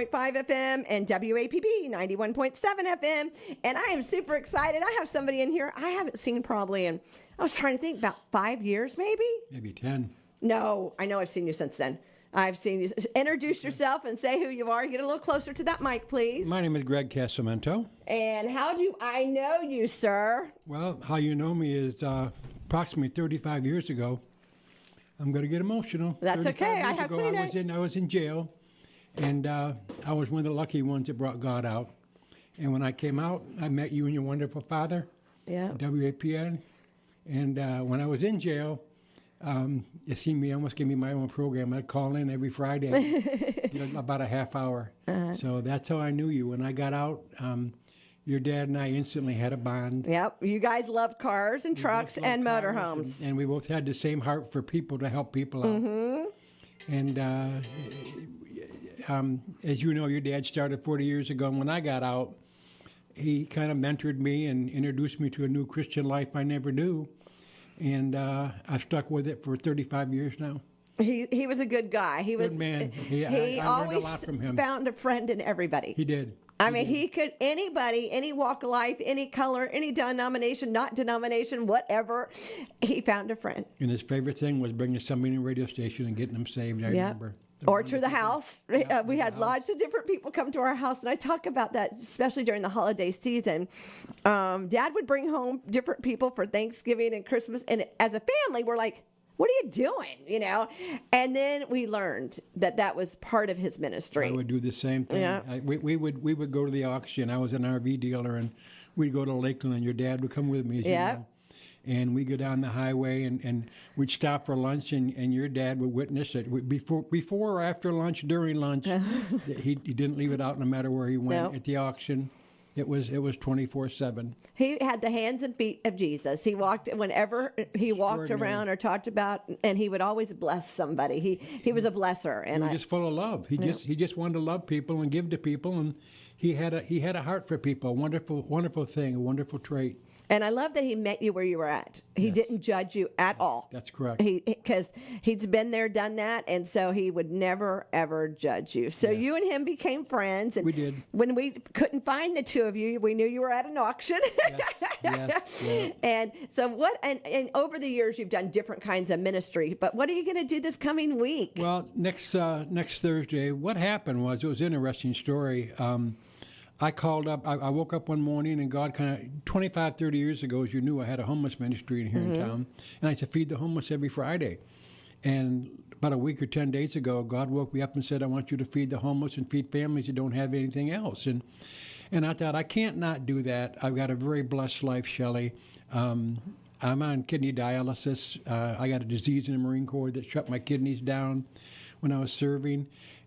FM and WAPB 91.7 FM. And I am super excited. I have somebody in here I haven't seen probably in, I was trying to think, about 5 years maybe? Maybe 10. No, I know I've seen you since then. I've seen you. Introduce yourself and say who you are. Get a little closer to that mic, please. My name is Greg Casamento. And how do I know you, sir? Well, how you know me is approximately 35 years ago. I'm going to get emotional. That's okay. I have Kleenex. I was in jail, and I was one of the lucky ones that brought God out. And when I came out, I met you and your wonderful father, WAPN. And when I was in jail, you see me, almost gave me my own program. I'd call in every Friday, about a half hour. So that's how I knew you. When I got out, your dad and I instantly had a bond. Yep. You guys loved cars and trucks and motorhomes. And we both had the same heart for people to help people out. Mm-hmm. And as you know, your dad started 40 years ago. And when I got out, he kind of mentored me and introduced me to a new Christian life I never knew. And I've stuck with it for 35 years now. He was a good guy. He was good man. I always always learned a lot from him. Found a friend in everybody. He did. I mean, he could, anybody, any walk of life, any color, any denomination, not denomination, whatever, he found a friend. And his favorite thing was bringing somebody in a radio station and getting them saved, I remember. Or to the house. We had lots of different people come to our house, and I talk about that, especially during the holiday season. Dad would bring home different people for Thanksgiving and Christmas, and as a family, we're like, what are you doing, And then we learned that was part of his ministry. I would do the same thing. Yeah. We would go to the auction. I was an RV dealer, and we'd go to Lakeland, and your dad would come with me, as you know. And we'd go down the highway, and we'd stop for lunch, and your dad would witness it. Before or after lunch, during lunch, he didn't leave it out no matter where he went. At the auction. It was 24/7. He had the hands and feet of Jesus. He walked whenever he walked around or talked about, and he would always bless somebody. He was a blesser, and he was just full of love. He just wanted to love people and give to people, and he had a heart for people. Wonderful thing, a wonderful trait. And I love that he met you where you were at. He didn't judge you at all. That's correct. Because he's been there, done that, and so he would never, ever judge you. So you and him became friends. And we did. When we couldn't find the two of you, we knew you were at an auction. Yes. And so and over the years, you've done different kinds of ministry. But what are you going to do this coming week? Well, next Thursday, what happened was, it was an interesting story. I called up, I woke up one morning, and God kind of, 25, 30 years ago, as you knew, I had a homeless ministry here in town, and I used to feed the homeless every Friday. And about a week or 10 days ago, God woke me up and said, I want you to feed the homeless and feed families that don't have anything else. And I thought, I can't not do that. I've got a very blessed life, Shelley. I'm on kidney dialysis. I got a disease in the Marine Corps that shut my kidneys down when I was serving.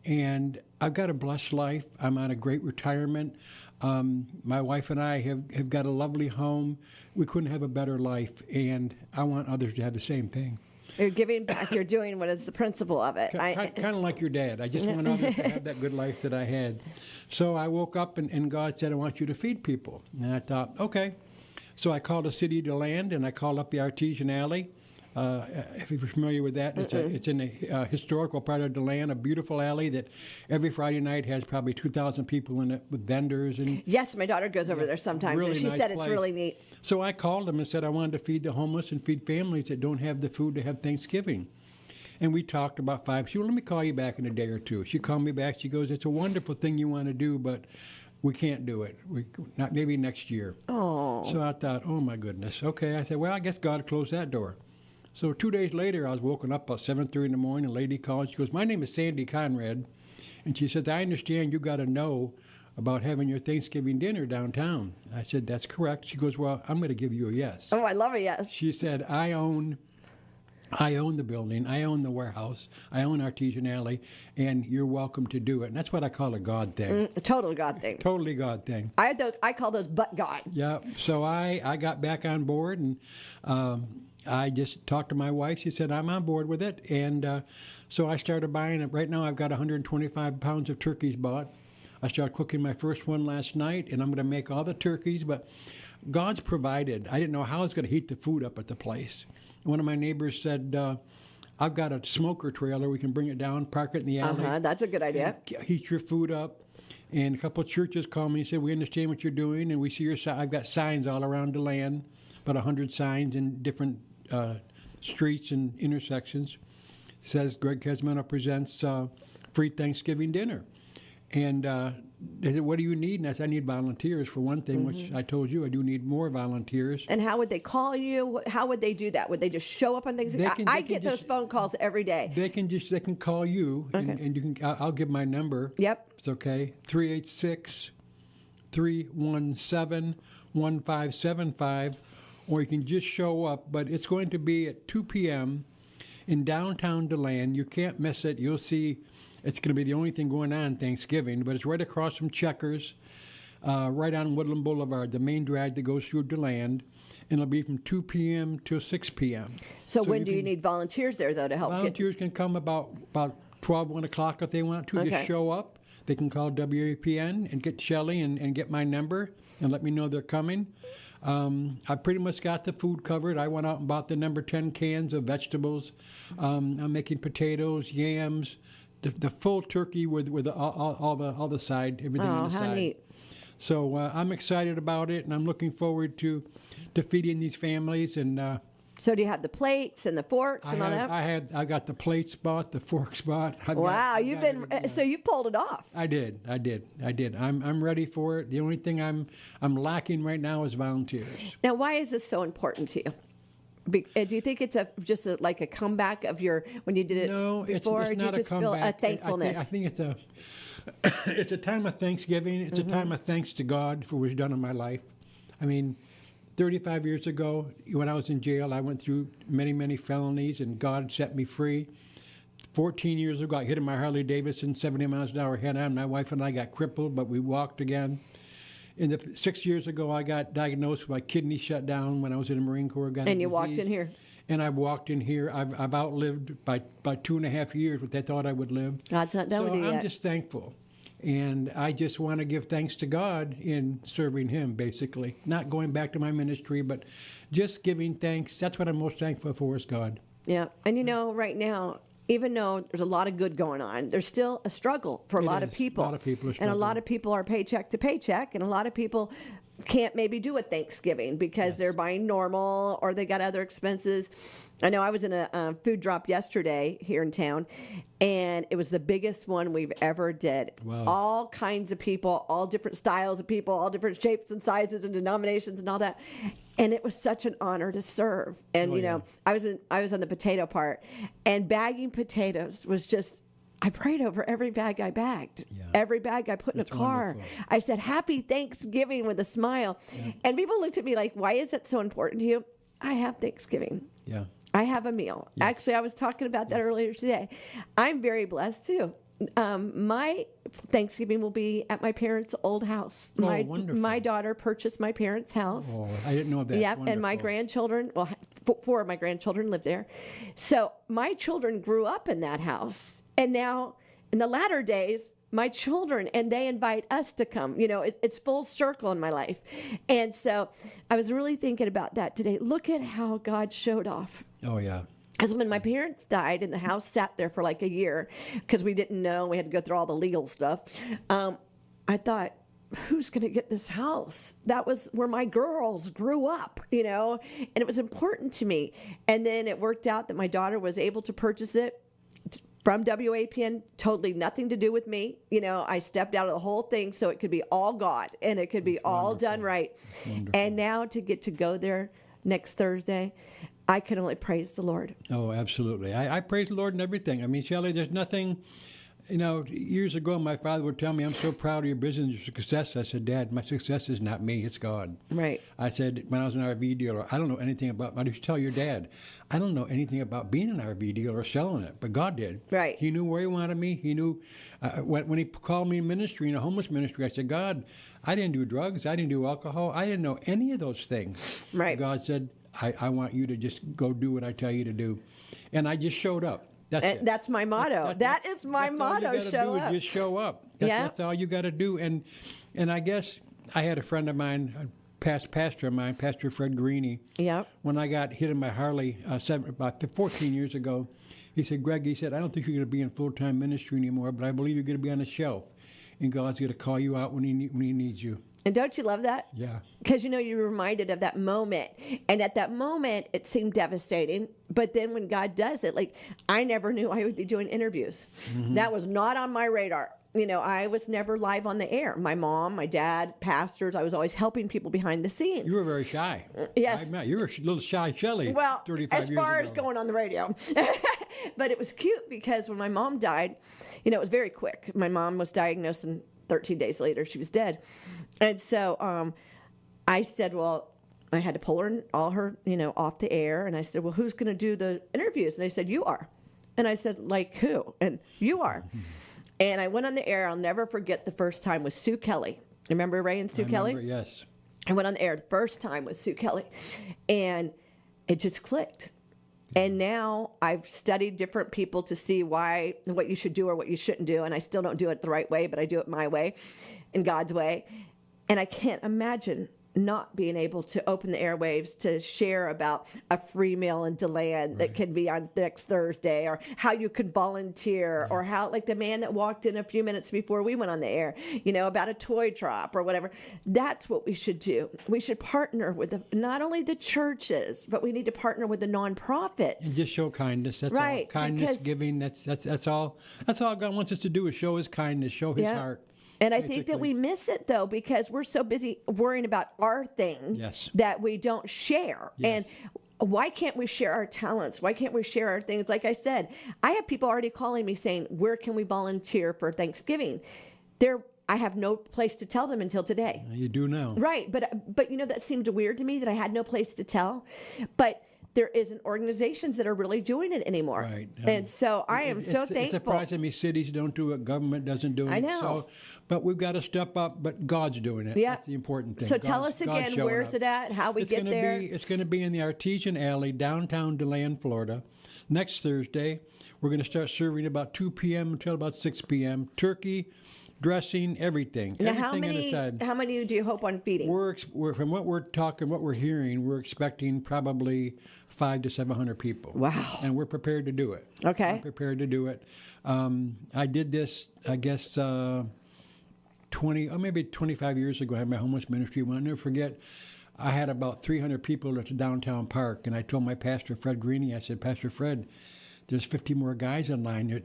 And I've got a blessed life. I'm on a great retirement. My wife and I have got a lovely home. We couldn't have a better life, and I want others to have the same thing. You're giving back. You're doing what is the principle of it. Kind of like your dad. I just want others to have that good life that I had. So I woke up, and God said, I want you to feed people. And I thought, okay. So I called the city to land, and I called up the Artesian Alley. If you're familiar with that, it's in a historical part of DeLand, a beautiful alley that every Friday night has probably 2,000 people in it with vendors. And yes, my daughter goes over there sometimes, really and she nice said place. It's really neat. So I called them and said I wanted to feed the homeless and feed families that don't have the food to have Thanksgiving. And we talked about 5. She said, well, let me call you back in a day or two. She called me back. She goes, it's a wonderful thing you want to do, but we can't do it. Not maybe next year. Oh. So I thought, oh, my goodness. Okay. I said, well, I guess God closed that door. So 2 days later, I was woken up about 7:30 in the morning. A lady called. She goes, my name is Sandy Conrad. And she says, I understand you got to know about having your Thanksgiving dinner downtown. I said, that's correct. She goes, well, I'm going to give you a yes. Oh, I love a yes. She said, I own the building. I own the warehouse. I own Artesian Alley, and you're welcome to do it. And that's what I call a God thing. A total God thing. Totally God thing. I call those but God. Yeah. So I got back on board, and I just talked to my wife. She said, I'm on board with it. And so I started buying it. Right now I've got 125 pounds of turkeys bought. I started cooking my first one last night, and I'm going to make all the turkeys. But God's provided. I didn't know how I was going to heat the food up at the place. One of my neighbors said, I've got a smoker trailer. We can bring it down, park it in the alley. That's a good idea. Heat your food up. And a couple of churches called me and said, we understand what you're doing, and we see your I've got signs all around the land, about 100 signs in different streets and intersections. Says Greg Kesmano presents free Thanksgiving dinner. And they said, what do you need? And I said, I need volunteers for one thing, which I told you, I do need more volunteers. And how would they call you? How would they do that? Would they just show up on Thanksgiving? I get those phone calls every day. They can call you, and you can. I'll give my number. Yep. It's okay. 386-317-1575, or you can just show up. But it's going to be at 2 p.m. in downtown DeLand. You can't miss it. You'll see. It's going to be the only thing going on Thanksgiving, but it's right across from Checkers, right on Woodland Boulevard, the main drag that goes through DeLand, and it'll be from 2 p.m. to 6 p.m. So when do you need volunteers there, though, to help? Volunteers can come about 12, 1 o'clock if they want to. Okay. Just show up. They can call WAPN and get Shelley and get my number and let me know they're coming. I pretty much got the food covered. I went out and bought the number 10 cans of vegetables. I'm making potatoes, yams, the full turkey with all the side, everything on the side. How neat. So I'm excited about it, and I'm looking forward to feeding these families. And so do you have the plates and the forks and all that? I got the plates bought, the forks bought. So you pulled it off. I did. I'm ready for it. The only thing I'm lacking right now is volunteers. Now, why is this so important to you? Do you think it's like a comeback of when you did it before? It's not do you just feel a thankfulness? I think it's a time of Thanksgiving. It's a time of thanks to God for what He's done in my life. I mean, 35 years ago, when I was in jail, I went through many, many felonies, and God set me free. 14 years ago, I hit my Harley Davidson 70 miles an hour head on. My wife and I got crippled, but we walked again. 6 years ago, I got diagnosed with my kidney shut down when I was in the Marine Corps. And you walked in here. And I walked in here. I've outlived by 2.5 years what they thought I would live. God's not done with you yet. I'm just thankful. And I just want to give thanks to God in serving Him, basically. Not going back to my ministry, but just giving thanks. That's what I'm most thankful for is God. Yeah. And right now, even though there's a lot of good going on, there's still a struggle for a lot of people. A lot of people are struggling. And a lot of people are paycheck to paycheck, and a lot of people can't maybe do a Thanksgiving because they're buying normal or they got other expenses. I know I was in a food drop yesterday here in town, and it was the biggest one we've ever did. Wow. All kinds of people, all different styles of people, all different shapes and sizes and denominations and all that. And it was such an honor to serve. And I was on the potato part, and bagging potatoes was just, I prayed over every bag I bagged. Yeah. Every bag I put in a car. Wonderful. I said, Happy Thanksgiving with a smile. Yeah. And people looked at me like, why is it so important to you? I have Thanksgiving. Yeah. I have a meal. Yes. Actually, I was talking about that earlier today. I'm very blessed too. My Thanksgiving will be at my parents' old house. Wonderful. My daughter purchased my parents' house. Oh, I didn't know that. Yep, and my grandchildren, 4 of my grandchildren live there. So my children grew up in that house. And now, in the latter days, my children, and they invite us to come. It's full circle in my life. And so I was really thinking about that today. Look at how God showed off. Oh, yeah. As when my parents died and the house sat there for like a year because we didn't know, we had to go through all the legal stuff. I thought, who's going to get this house? That was where my girls grew up, and it was important to me. And then it worked out that my daughter was able to purchase it from WAPN, totally nothing to do with me. I stepped out of the whole thing so it could be all God and it could be all done right. And now to get to go there next Thursday, I can only praise the Lord. Oh, absolutely. I praise the Lord in everything. I mean, Shelley, there's nothing, years ago, my father would tell me, I'm so proud of your business, your success. I said, Dad, my success is not me, it's God. Right. I said, when I was an RV dealer, I don't know anything about, why did you tell your dad? I don't know anything about being an RV dealer or selling it, but God did. Right. He knew where He wanted me. He knew, when He called me ministry, in a homeless ministry, I said, God, I didn't do drugs, I didn't do alcohol, I didn't know any of those things. Right. God said, I want you to just go do what I tell you to do. And I just showed up. That's my motto. That is my motto. Show up. Just show up. That's all you got to do. And I guess I had a friend of mine, a past pastor of mine, Pastor Fred Greeny. Yeah. When I got hit in my Harley about 14 years ago, He said, Greg, he said, I don't think you're going to be in full-time ministry anymore, but I believe you're going to be on the shelf. And God's going to call you out when he needs you. And don't you love that? Yeah. Because, you were reminded of that moment. And at that moment, it seemed devastating. But then when God does it, like, I never knew I would be doing interviews. Mm-hmm. That was not on my radar. I was never live on the air. My mom, my dad, pastors, I was always helping people behind the scenes. You were very shy. Yes. You were a little shy Shelley. Well, 35 as years far ago. as going on the radio. But it was cute because when my mom died, it was very quick. My mom was diagnosed, and 13 days later, she was dead. And so I said, well, I had to pull her, all her, off the air. And I said, well, who's going to do the interviews? And they said, you are. And I said, like who? And you are. And I went on the air. I'll never forget the first time with Sue Kelly. Remember Ray and Sue Kelly? Yes. I went on the air the first time with Sue Kelly. And it just clicked. And now I've studied different people to see what you should do or what you shouldn't do. And I still don't do it the right way, but I do it my way, in God's way. And I can't imagine not being able to open the airwaves to share about a free meal in DeLand that can be on next Thursday, or how you could volunteer, or how, like the man that walked in a few minutes before we went on the air, about a toy drop or whatever. That's what we should do. We should partner with not only the churches, but we need to partner with the nonprofits. And just show kindness. That's right, all. Kindness, giving. That's all. That's all God wants us to do, is show His kindness, show His heart. And I think that we miss it, though, because we're so busy worrying about our thing that we don't share. Yes. And why can't we share our talents? Why can't we share our things? Like I said, I have people already calling me saying, where can we volunteer for Thanksgiving? I have no place to tell them until today. You do now. Right. But that seemed weird to me, that I had no place to tell. But there isn't organizations that are really doing it anymore. Right. And so I am so thankful. It's surprising me cities don't do it, government doesn't do it. I know. So, but we've got to step up, but God's doing it. Yeah. That's the important thing. So tell us again, where's it at, how we get there? It's going to be in the Artesian Alley, downtown DeLand, Florida. Next Thursday, we're going to start serving about 2 p.m. until about 6 p.m. Turkey, dressing, everything. Now, everything how many do you hope on feeding? We're from what we're hearing, we're expecting probably 500 to 700 people. Wow! And we're prepared to do it. Okay. We're prepared to do it. I did this, I guess, 20 or maybe 25 years ago. I had my homeless ministry. I'll never forget. I had about 300 people at the downtown park, and I told my pastor, Fred Greeny, I said, Pastor Fred, there's 50 more guys in line.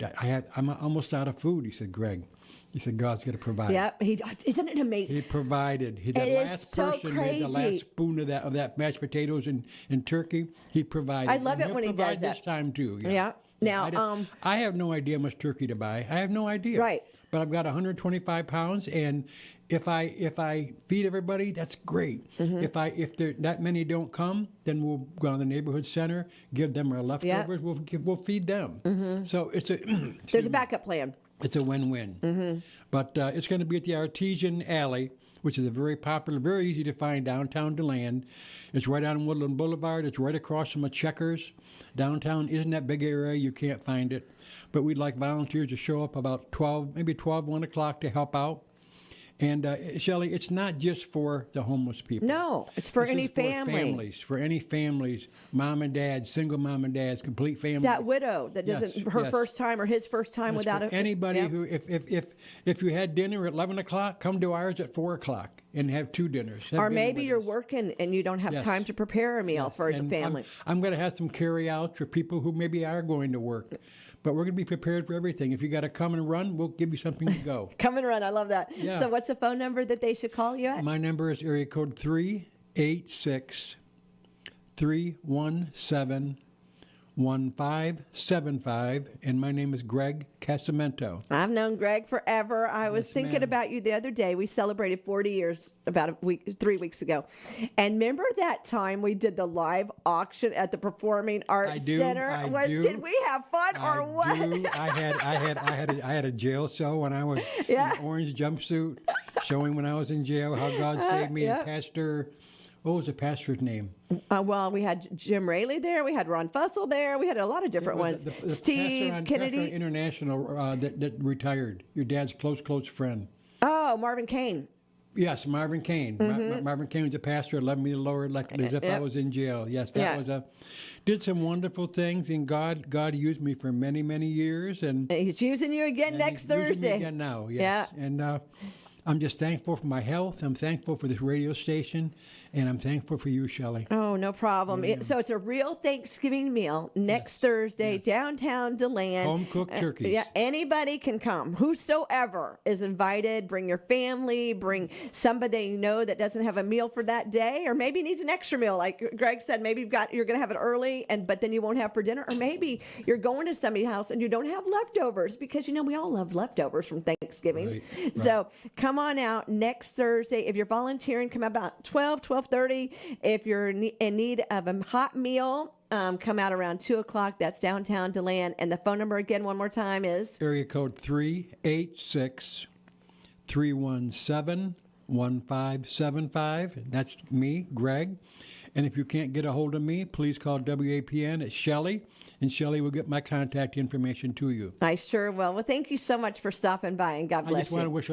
I'm almost out of food. He said, Greg. He said, God's going to provide. Yep. Isn't it amazing? He provided. That last person made the last spoon of that mashed potatoes and turkey. He provided. I love it when he does that. This time too. Yeah. Now, I have no idea how much turkey to buy. I have no idea. Right. But I've got 125 pounds, and if I feed everybody, that's great. Mm-hmm. If that many don't come, then we'll go to the neighborhood center, give them our leftovers. Yep. We'll feed them. Mm-hmm. So there's a backup plan. It's a win-win. Mm-hmm. But it's going to be at the Artesian Alley, which is a very popular, very easy to find downtown DeLand. It's right on Woodland Boulevard. It's right across from a Checkers. Downtown isn't that big area. You can't find it. But we'd like volunteers to show up about 1 o'clock to help out. And Shelley, it's not just for the homeless people. No, it's for any family. For any families, mom and dad, single mom and dads, complete family. That widow that doesn't first time or his first time without anybody who, if you had dinner at 11 o'clock, come to ours at 4 o'clock and have 2 dinners. Or maybe you're working and you don't have time to prepare a meal for the family. I'm going to have some carry-outs for people who maybe are going to work. But we're going to be prepared for everything. If you got to come and run, we'll give you something to go. Come and run. I love that. Yeah. So what's the phone number that they should call you at? My number is area code 386-317-1575. And my name is Greg Casamento. I've known Greg forever. I was thinking about you the other day. We celebrated 40 years about 3 weeks ago. And remember that time we did the live auction at the Performing Arts Center? I do. Did we have fun or what? I had a jail cell when I was in an orange jumpsuit, showing when I was in jail how God saved me. And Pastor, what was the pastor's name? Well, we had Jim Raley there. We had Ron Fussell there. We had a lot of different ones. The Steve Kennedy. Pastor International that retired. Your dad's close friend. Oh, Marvin Kane. Yes, Marvin Kane. Marvin Kane was a pastor, loved me the Lord like as if I was in jail. Yes, that was did some wonderful things, and God used me for many, many years. And He's using you again next he's using me Thursday. again now, yes. Yeah. And I'm just thankful for my health. I'm thankful for this radio station, and I'm thankful for you, Shelley. Oh, no problem. So it's a real Thanksgiving meal next Thursday, downtown DeLand. Home-cooked turkeys. Yeah, anybody can come. Whosoever is invited. Bring your family. Bring somebody you know that doesn't have a meal for that day, or maybe needs an extra meal. Like Greg said, maybe you're going to have it early, but then you won't have for dinner. Or maybe you're going to somebody's house and you don't have leftovers, because we all love leftovers from Thanksgiving. Right. So come on out next Thursday. If you're volunteering, come about 12:30. If you're in need of a hot meal, come out around 2 o'clock. That's downtown DeLand. And the phone number again, one more time, is Area code 386-317-1575. That's me, Greg. And if you can't get a hold of me, please call WAPN at Shelley, and Shelley will get my contact information to you. I sure will. Well, thank you so much for stopping by, and God bless you. I just want to wish